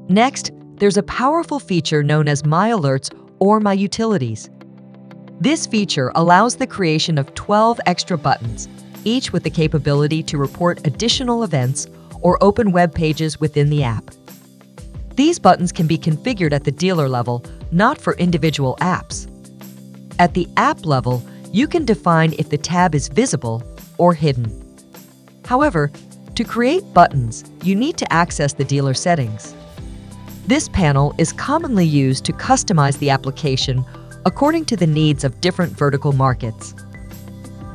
Next, there's a powerful feature known as My Alerts or My Utilities. This feature allows the creation of 12 extra buttons, each with the capability to report additional events or open web pages within the app. These buttons can be configured at the dealer level, not for individual apps. At the app level, you can define if the tab is visible or hidden. However, to create buttons, you need to access the dealer settings. This panel is commonly used to customize the application according to the needs of different vertical markets.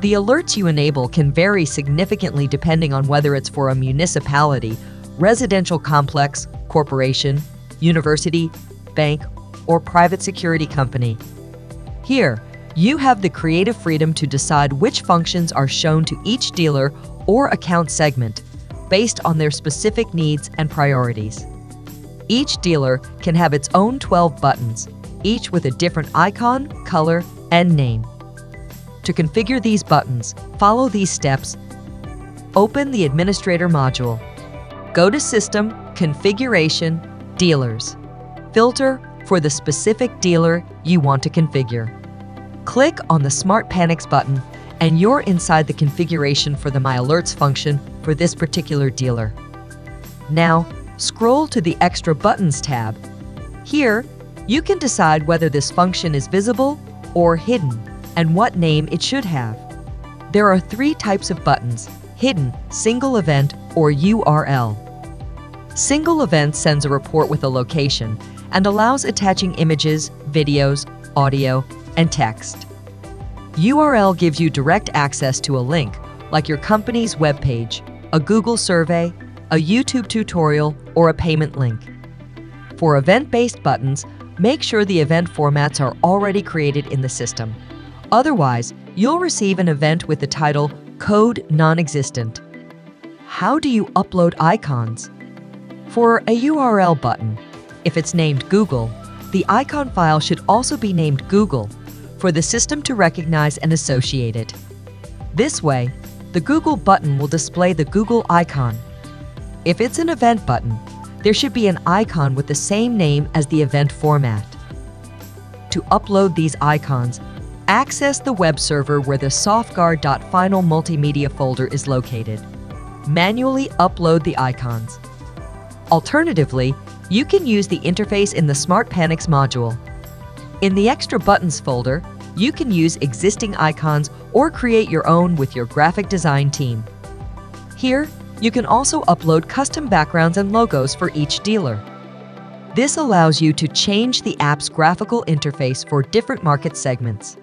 The alerts you enable can vary significantly depending on whether it's for a municipality, residential complex, corporation, university, bank, or private security company. Here, you have the creative freedom to decide which functions are shown to each dealer or account segment based on their specific needs and priorities. Each dealer can have its own 12 buttons, each with a different icon, color, and name. To configure these buttons, follow these steps. Open the Administrator module. Go to System, Configuration, Dealers. Filter for the specific dealer you want to configure. Click on the SmartPanics button and you're inside the configuration for the My Alerts function for this particular dealer. Now, scroll to the Extra Buttons tab. Here, you can decide whether this function is visible or hidden and what name it should have. There are 3 types of buttons: hidden, single event, or URL. Single event sends a report with a location and allows attaching images, videos, audio, and text. URL gives you direct access to a link, like your company's webpage, a Google survey, a YouTube tutorial, or a payment link. For event-based buttons, make sure the event formats are already created in the system. Otherwise, you'll receive an event with the title Code Non-Existent. How do you upload icons? For a URL button, if it's named Google, the icon file should also be named Google for the system to recognize and associate it. This way, the Google button will display the Google icon. If it's an event button, there should be an icon with the same name as the event format. To upload these icons, access the web server where the softguard.final multimedia folder is located. Manually upload the icons. Alternatively, you can use the interface in the SmartPanics module. In the Extra Buttons folder, you can use existing icons or create your own with your graphic design team. Here, you can also upload custom backgrounds and logos for each dealer. This allows you to change the app's graphical interface for different market segments.